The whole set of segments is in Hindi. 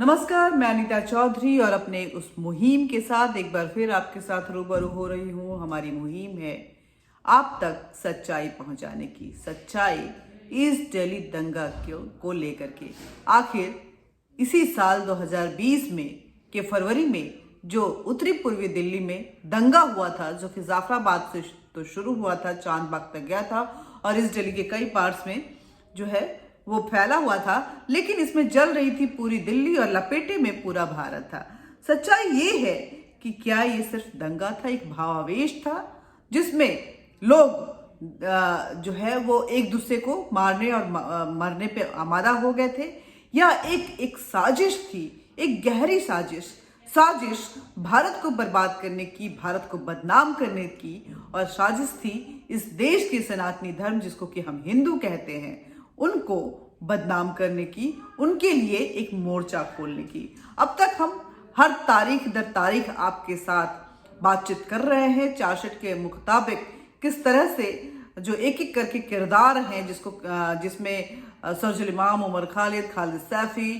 नमस्कार, मैं अनीता चौधरी और अपने उस मुहिम के साथ एक बार फिर आपके साथ रूबरू हो रही हूँ। हमारी मुहिम है आप तक सच्चाई पहुंचाने की। सच्चाई ईस्ट दिल्ली दंगा को लेकर के आखिर इसी साल 2020 में के फरवरी में जो उत्तरी पूर्वी दिल्ली में दंगा हुआ था, जो कि जाफराबाद से तो शुरू हुआ था, चांद बाग तक गया था और इस दिल्ली के कई पार्ट्स में जो है वो फैला हुआ था, लेकिन इसमें जल रही थी पूरी दिल्ली और लपेटे में पूरा भारत था। सच्चाई ये है कि क्या ये सिर्फ दंगा था, एक भावावेश था जिसमें लोग जो है वो एक दूसरे को मारने और मरने पे आमादा हो गए थे, या एक साजिश थी, एक गहरी साजिश भारत को बर्बाद करने की, भारत को बदनाम करने की, और साजिश थी इस देश के सनातनी धर्म जिसको कि हम हिंदू कहते हैं उनको बदनाम करने की, उनके लिए एक मोर्चा खोलने की। अब तक हम हर तारीख दर तारीख आपके साथ बातचीत कर रहे हैं चार्जशीट के मुताबिक किस तरह से जो एक एक करके किरदार हैं जिसमें सर्जुल इमाम, उमर खालिद सैफी,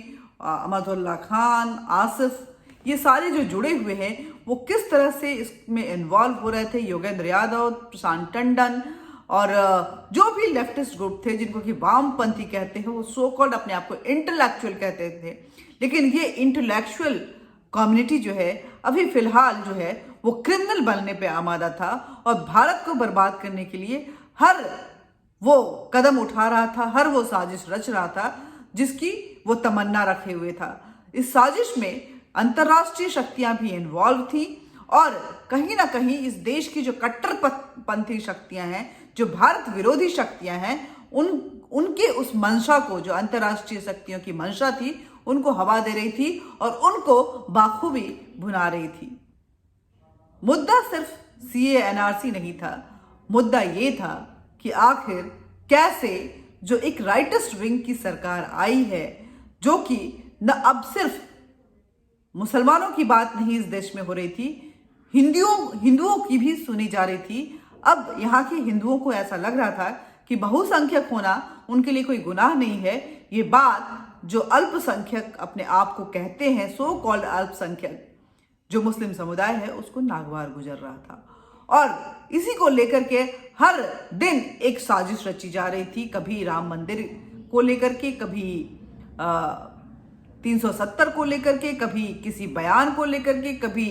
अहमदुल्ला खान, आसिफ, ये सारे जो जुड़े हुए हैं वो किस तरह से इसमें इन्वॉल्व हो रहे थे। योगेंद्र यादव, प्रशांत टंडन और जो भी लेफ्टिस्ट ग्रुप थे जिनको कि वामपंथी कहते हैं, वो सो कॉल्ड अपने आप को इंटेलेक्चुअल कहते थे, लेकिन ये इंटेलेक्चुअल कम्युनिटी जो है अभी फिलहाल जो है वो क्रिमिनल बनने पे आमादा था और भारत को बर्बाद करने के लिए हर वो कदम उठा रहा था, हर वो साजिश रच रहा था जिसकी वो तमन्ना रखे हुए था। इस साजिश में अंतर्राष्ट्रीय शक्तियां भी इन्वॉल्व थी और कहीं ना कहीं इस देश की जो कट्टरपंथी शक्तियां हैं, जो भारत विरोधी शक्तियां हैं, उनके उस मंशा को, जो अंतर्राष्ट्रीय शक्तियों की मंशा थी, उनको हवा दे रही थी और उनको बाखूबी भुना रही थी। मुद्दा सिर्फ सीए एनआरसी नहीं था, मुद्दा ये था कि आखिर कैसे जो एक राइटिस्ट विंग की सरकार आई है, जो कि न अब सिर्फ मुसलमानों की बात नहीं इस देश में हो रही थी, हिंदुओं की भी सुनी जा रही थी। अब यहाँ के हिंदुओं को ऐसा लग रहा था कि बहुसंख्यक होना उनके लिए कोई गुनाह नहीं है। ये बात जो अल्पसंख्यक अपने आप को कहते हैं, सो कॉल्ड अल्पसंख्यक जो मुस्लिम समुदाय है, उसको नागवार गुजर रहा था और इसी को लेकर के हर दिन एक साजिश रची जा रही थी। कभी राम मंदिर को लेकर के, कभी 370 को लेकर के, कभी किसी बयान को लेकर के, कभी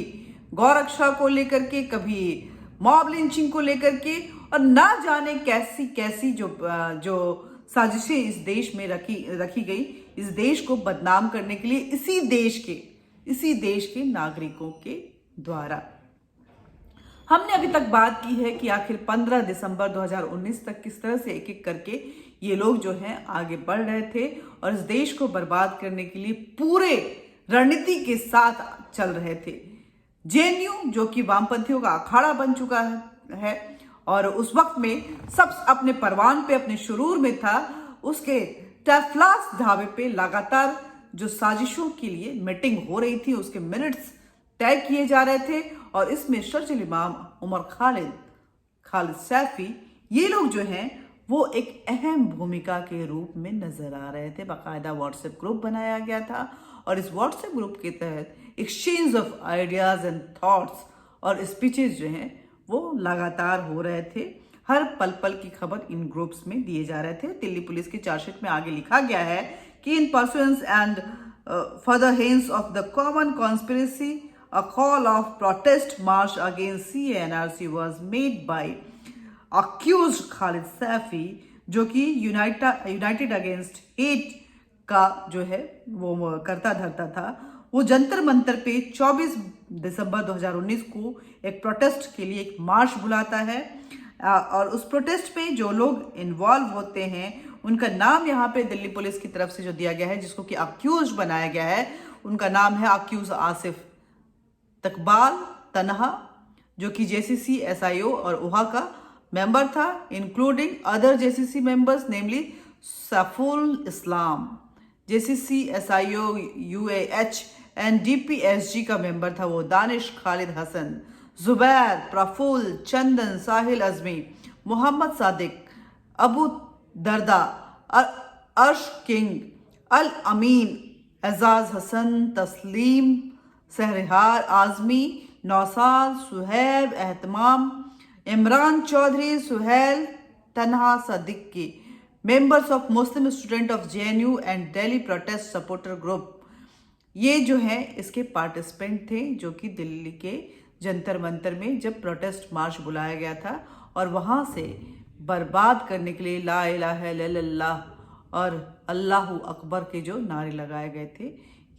गौरक्षा को लेकर के, कभी मॉब लिंचिंग को लेकर के, और ना जाने कैसी कैसी जो साजिशें इस देश में रखी गई, इस देश को बदनाम करने के लिए इसी देश के नागरिकों के द्वारा। हमने अभी तक बात की है कि आखिर 15 दिसंबर 2019 तक किस तरह से एक एक करके ये लोग जो हैं आगे बढ़ रहे थे और इस देश को बर्बाद करने के लिए पूरे रणनीति के साथ चल रहे थे। जेएनयू जो कि वामपंथियों का अखाड़ा बन चुका है और उस वक्त में सब अपने परवान पे, अपने शुरूर में था, उसके टफलास ढाबे पे लगातार जो साजिशों के लिए मीटिंग हो रही थी, उसके मिनट्स तय किए जा रहे थे और इसमें सर्जुल इमाम, उमर खालिद सैफी, ये लोग जो हैं वो एक अहम भूमिका के रूप में नजर आ रहे थे। बाकायदा व्हाट्सएप ग्रुप बनाया गया था और इस व्हाट्सएप ग्रुप के तहत exchange of ideas and thoughts और स्पीचेस जो हैं वो लगातार हो रहे थे। हर पल पल की खबर इन ग्रुप्स में दिए जा रहे थे। दिल्ली पुलिस की चार्जशीट में आगे लिखा गया है कि इन pursuance and further hence of the common conspiracy, a call of protest march against CANRC was made by accused Khalid Safi, जो कि यूनाइटेड अगेंस्ट हेट का जो है वो करता धरता था। वो जंतर मंतर पे 24 दिसंबर 2019 को एक प्रोटेस्ट के लिए एक मार्च बुलाता है और उस प्रोटेस्ट पे जो लोग इन्वॉल्व होते हैं उनका नाम यहाँ पे दिल्ली पुलिस की तरफ से जो दिया गया है, जिसको कि अक्यूज बनाया गया है, उनका नाम है अक्यूज आसिफ तकबाल तनहा, जो कि जेसीसी एसआईओ और उहा का मेंबर था, including other JCC members namely Saiful Islam, JCC SIO UAH and DPSG का मेंबर था वो दानिश खालिद हसन, जुबैर, प्रफुल, चंदन, साहिल अजमी, मोहम्मद सादिक, अबू दरदा, अर्श किंग, अल अमीन, एजाज हसन, तस्लीम, सहरहार Azmi, Naushad, Suhaib, एहतमाम, Imran Chaudhary, Suhail, Tanha Siddiqui, members of Muslim student of JNU and Delhi protest supporter group, ये जो है इसके पार्टिसिपेंट थे, जो कि दिल्ली के जंतर मंतर में जब प्रोटेस्ट मार्च बुलाया गया था और वहाँ से बर्बाद करने के लिए ला इलाहा इल्लल्लाह और अल्लाहु अकबर के जो नारे लगाए गए थे,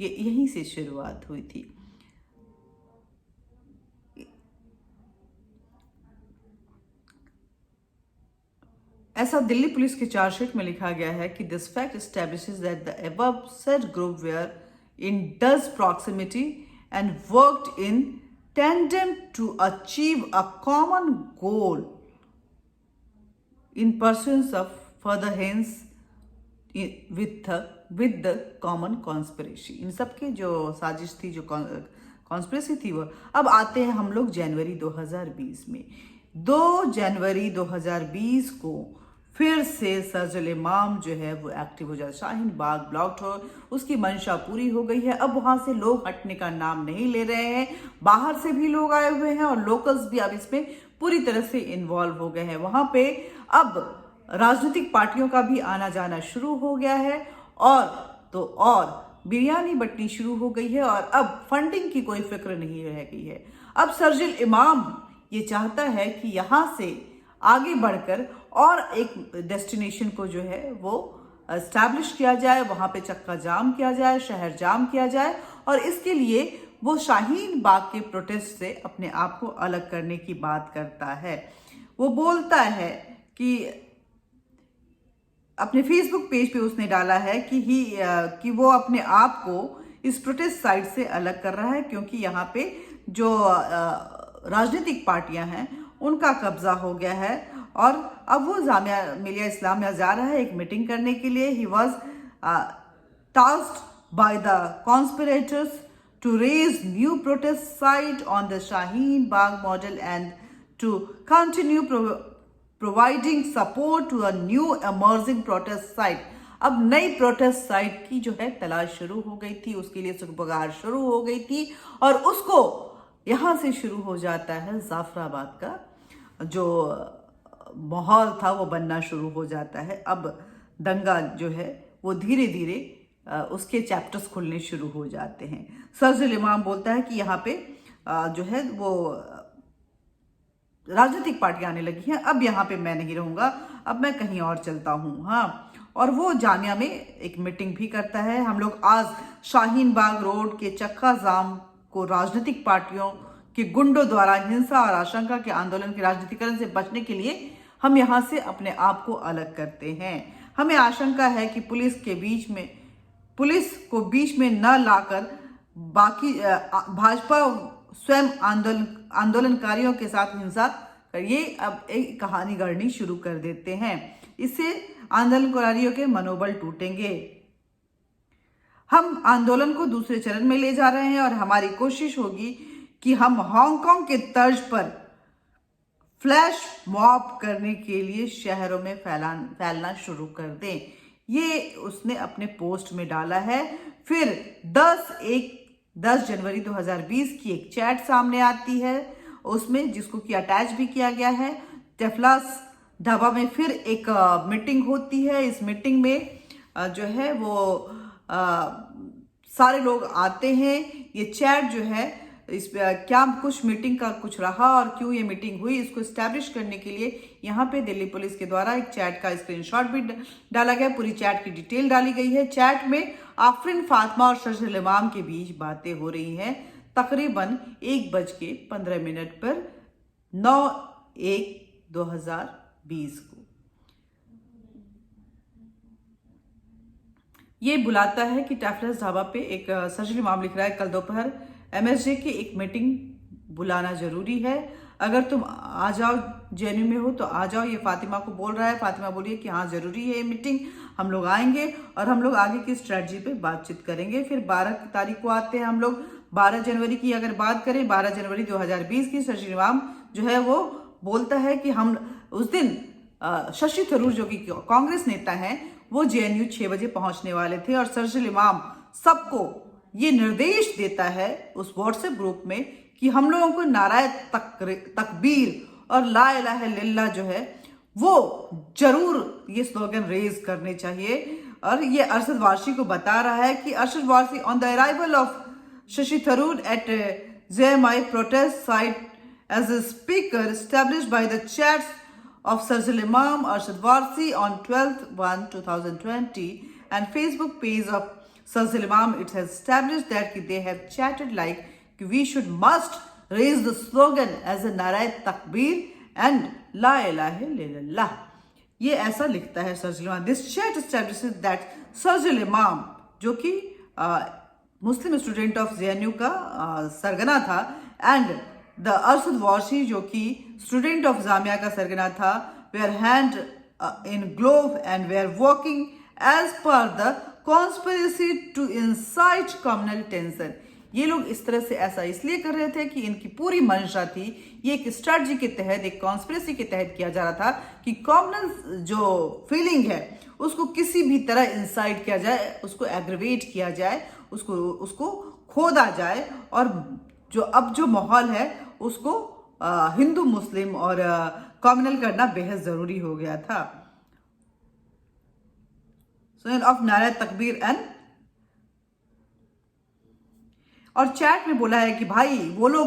ये यहीं से शुरुआत हुई थी। ऐसा दिल्ली पुलिस के चार्जशीट में लिखा गया है कि this fact establishes that the above said group were in close proximity and worked in tandem to achieve a common goal in pursuance of further hence with the common conspiracy। इन सब की जो साजिश थी, जो कॉन्स्पिरेसी थी, वो अब आते हैं हम लोग जनवरी 2020 में। 2 जनवरी 2020 को फिर से सर्जिल इमाम जो है वो एक्टिव हो जाए। शाहीन बाग ब्लॉक्ड हो, उसकी मंशा पूरी हो गई है। अब वहां से लोग हटने का नाम नहीं ले रहे हैं, बाहर से भी लोग आए हुए हैं और लोकल्स भी अब इसमें पूरी तरह से इन्वॉल्व हो गए हैं। वहां पे अब राजनीतिक पार्टियों का भी आना जाना शुरू हो गया है और बिरयानी बटनी शुरू हो गई है और अब फंडिंग की कोई फिक्र नहीं रह गई है। अब सर्जिल इमाम ये चाहता है कि यहाँ से आगे बढ़कर और एक डेस्टिनेशन को जो है वो एस्टैब्लिश किया जाए, वहां पे चक्का जाम किया जाए, शहर जाम किया जाए और इसके लिए वो शाहीन बाग के प्रोटेस्ट से अपने आप को अलग करने की बात करता है। वो बोलता है कि अपने फेसबुक पेज पे उसने डाला है कि वो अपने आप को इस प्रोटेस्ट साइड से अलग कर रहा है, क्योंकि यहाँ पे जो राजनीतिक पार्टियां हैं उनका कब्जा हो गया है और अब वो जामिया मिलिया इस्लामिया जा रहा है एक मीटिंग करने के लिए। He was tasked by the conspirators to raise new protest site on the Shaheen Bagh model and to continue providing support to a new emerging protest site. अब नई प्रोटेस्ट साइट की जो है तलाश शुरू हो गई थी, उसके लिए सुगबगार शुरू हो गई थी और उसको यहां से शुरू हो जाता है जाफराबाद का जो माहौल था वो बनना शुरू हो जाता है। अब दंगा जो है वो धीरे धीरे उसके चैप्टर्स खुलने शुरू हो जाते हैं। सर्जिल इमाम बोलता है कि यहाँ पे जो है वो राजनीतिक पार्टियां आने लगी हैं, अब यहाँ पे मैं नहीं रहूंगा, अब मैं कहीं और चलता हूँ। हाँ, और वो जामिया में एक मीटिंग भी करता है। हम लोग आज शाहीन बाग रोड के चक्का जाम को राजनीतिक पार्टियों के गुंडों द्वारा हिंसा और आशंका के आंदोलन के राजनीतिकरण से बचने के लिए हम यहाँ से अपने आप को अलग करते हैं। हमें आशंका है कि पुलिस को बीच में न लाकर बाकी भाजपा स्वयं आंदोलनकारियों के साथ हिंसा करिए अब एक कहानी गढ़नी शुरू कर देते हैं। इससे आंदोलनकारियों के मनोबल टूटेंगे। हम आंदोलन को दूसरे चरण में ले जा रहे हैं और हमारी कोशिश होगी कि हम हांगकांग के तर्ज पर फ्लैश मॉब करने के लिए शहरों में फैलना शुरू कर दें। ये उसने अपने पोस्ट में डाला है। फिर 10 जनवरी 2020 की एक चैट सामने आती है, उसमें जिसको कि अटैच भी किया गया है। टेफलास ढाबा में फिर एक मीटिंग होती है। इस मीटिंग में जो है वो सारे लोग आते हैं। ये चैट जो है इस क्या कुछ मीटिंग का कुछ रहा और क्यों ये मीटिंग हुई, इसको एस्टैब्लिश करने के लिए यहाँ पे दिल्ली पुलिस के द्वारा एक चैट का स्क्रीनशॉट भी डाला गया। पूरी चैट की डिटेल डाली गई है। चैट में आफरीन फातिमा और सर्जिल इमाम के बीच बातें हो रही हैं तकरीबन 1:15 पर 9/1/2020 को। ये बुलाता है कि टैफलस ढाबा पे एक सर्जिल इमाम लिख रहा है, कल दोपहर MSJ की एक मीटिंग बुलाना जरूरी है, अगर तुम आ जाओ JNU में हो तो आ जाओ। ये फातिमा को बोल रहा है। फातिमा बोली है कि हाँ जरूरी है ये मीटिंग, हम लोग आएंगे और हम लोग आगे की स्ट्रेटजी पे बातचीत करेंगे। फिर 12 तारीख को आते हैं हम लोग। 12 जनवरी की अगर बात करें, 12 जनवरी 2020 की सर्जिल इमाम जो है वो बोलता है कि हम उस दिन शशि थरूर जो कि कांग्रेस नेता हैं वो JNU 6 बजे पहुंचने वाले थे और सर्जिल इमाम सबको ये निर्देश देता है उस व्हाट्सएप ग्रुप में कि हम लोगों को नाराए तकबीर और ला इलाहा इल्लल्लाह जो है वो जरूर ये स्लोगन रेज करने चाहिए। और ये अरशद वारसी को बता रहा है कि Arshad Warsi on the arrival of Shashi Tharoor at JMI protest site as a speaker established by the chats of Sarjil Imam Arshad Warsi on 12/1/2020 and Facebook page of Sarjil Imam. It has established that they have chatted like we must raise the slogan as a Narai Takbir and La ilaha illallah. ये ऐसा लिखता है सर्जिल इमाम। दिस चैट एस्टैब्लिशेस दैट सर्जिल इमाम जो कि मुस्लिम स्टूडेंट ऑफ JNU का सरगना था एंड द अरशद वारसी जो कि स्टूडेंट ऑफ जामिया का सरगना था, were hand in glove and were working as per the conspiracy to incite communal tension. ये लोग इस तरह से ऐसा इसलिए कर रहे थे कि इनकी पूरी मंशा थी, ये एक स्ट्रेटजी के तहत, एक कॉन्स्पिरेसी के तहत किया जा रहा था कि कॉमनल जो फीलिंग है उसको किसी भी तरह इंसाइट किया जाए, उसको एग्रीवेट किया जाए, उसको खोदा जाए और जो माहौल है उसको हिंदू मुस्लिम और कॉमनल करना बेहद जरूरी हो गया था। सो ऑफ नारा तकबीर एंड और चैट में बोला है कि भाई वो लोग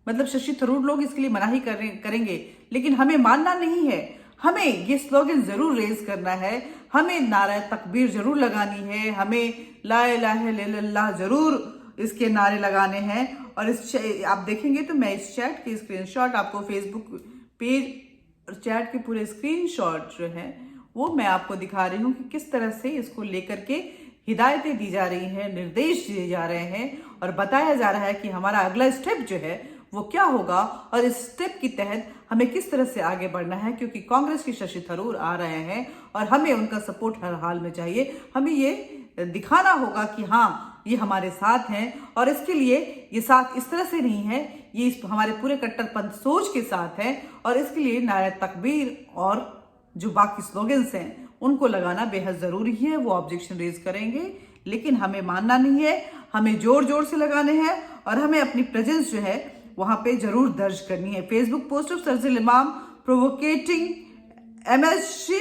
मतलब शशि थरूर लोग इसके लिए मना ही करेंगे, लेकिन हमें मानना नहीं है, हमें ये स्लोगन जरूर रेज करना है, हमें नारा तकबीर जरूर लगानी है, हमें ला इलाहा इल्लल्लाह जरूर इसके नारे लगाने हैं। और आप देखेंगे तो मैं इस चैट के स्क्रीनशॉट आपको फेसबुक पेज और चैट के पूरे स्क्रीनशॉट जो है वो मैं आपको दिखा रही हूँ कि किस तरह से इसको लेकर के हिदायतें दी जा रही हैं, निर्देश दिए जा रहे हैं और बताया जा रहा है कि हमारा अगला स्टेप जो है वो क्या होगा और इस स्टेप के तहत हमें किस तरह से आगे बढ़ना है, क्योंकि कांग्रेस के शशि थरूर आ रहे हैं और हमें उनका सपोर्ट हर हाल में चाहिए। हमें ये दिखाना होगा कि हाँ ये हमारे साथ हैं और इसके लिए ये साथ इस तरह से नहीं है, ये हमारे पूरे कट्टरपंथ सोच के साथ है और इसके लिए नारा तकबीर और जो बाकी स्लोगन्स हैं उनको लगाना बेहद जरूरी है। वो ऑब्जेक्शन रेज करेंगे, लेकिन हमें मानना नहीं है, हमें जोर जोर से लगाने हैं और हमें अपनी प्रेजेंस जो है वहां पे जरूर दर्ज करनी है। Facebook post of Sharjeel Imam provoking MSC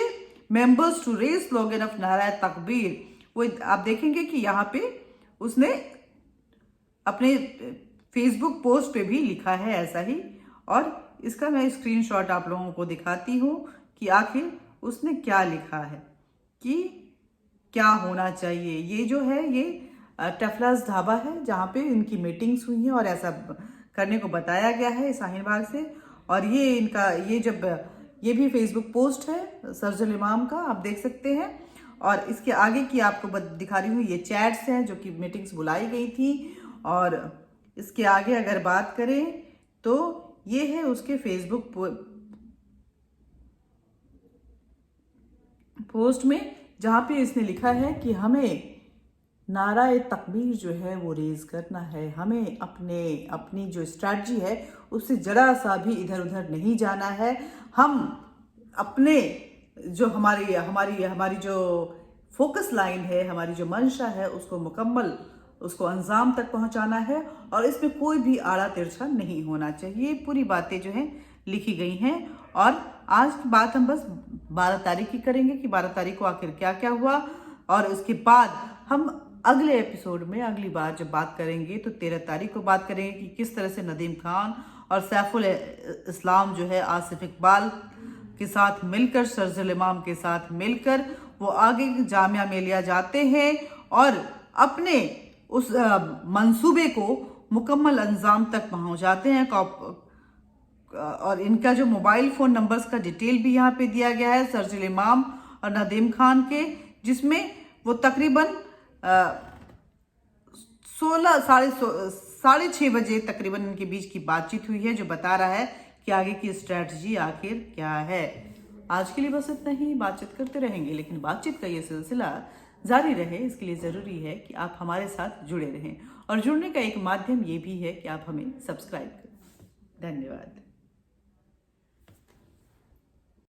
members to raise slogan of नारा तकबीर। वो आप देखेंगे कि यहाँ पे उसने अपने फेसबुक पोस्ट पे भी लिखा है ऐसा ही, और इसका मैं स्क्रीनशॉट आप लोगों को दिखाती हूँ कि आखिर उसने क्या लिखा है कि क्या होना चाहिए। ये जो है ये टफलास ढाबा है जहाँ पे इनकी मीटिंग्स हुई हैं और ऐसा करने को बताया गया है शाहीन बाग से। और ये इनका ये भी फेसबुक पोस्ट है सर्जिल इमाम का, आप देख सकते हैं। और इसके आगे की आपको दिखा रही हूँ, ये चैट्स हैं जो कि मीटिंग्स बुलाई गई थी। और इसके आगे अगर बात करें तो ये है उसके फेसबुक पोस्ट में, जहाँ पे इसने लिखा है कि हमें नारा तकबीर जो है वो रेज करना है, हमें अपनी जो स्ट्रैटेजी है उससे जरा सा भी इधर उधर नहीं जाना है। हम अपने जो हमारी जो फोकस लाइन है, हमारी जो मंशा है उसको मुकम्मल उसको अंजाम तक पहुंचाना है और इसमें कोई भी आड़ा तिरछा नहीं होना चाहिए। पूरी बातें जो हैं लिखी गई हैं और आज की बात हम बस 12 तारीख की करेंगे कि 12 तारीख को आखिर क्या क्या हुआ। और उसके बाद हम अगले एपिसोड में अगली बार जब बात करेंगे तो 13 तारीख को बात करेंगे कि किस तरह से नदीम खान और सैफुल इस्लाम जो है आसिफ इकबाल के साथ मिलकर, सर्जिल इमाम के साथ मिलकर वो आगे जामिया मिलिया जाते हैं और अपने उस मंसूबे को मुकम्मल अंजाम तक पहुंचाते हैं। और इनका जो मोबाइल फ़ोन नंबर्स का डिटेल भी यहाँ पे दिया गया है सर्जिल इमाम और नदीम खान के, जिसमें वो तकरीबन 6:30 बजे तकरीबन इनके बीच की बातचीत हुई है, जो बता रहा है कि आगे की स्ट्रैटेजी आखिर क्या है। आज के लिए बस इतना ही, बातचीत करते रहेंगे, लेकिन बातचीत का ये सिलसिला जारी रहे इसके लिए ज़रूरी है कि आप हमारे साथ जुड़े रहें। और जुड़ने का एक माध्यम ये भी है कि आप हमें सब्सक्राइब करें। धन्यवाद।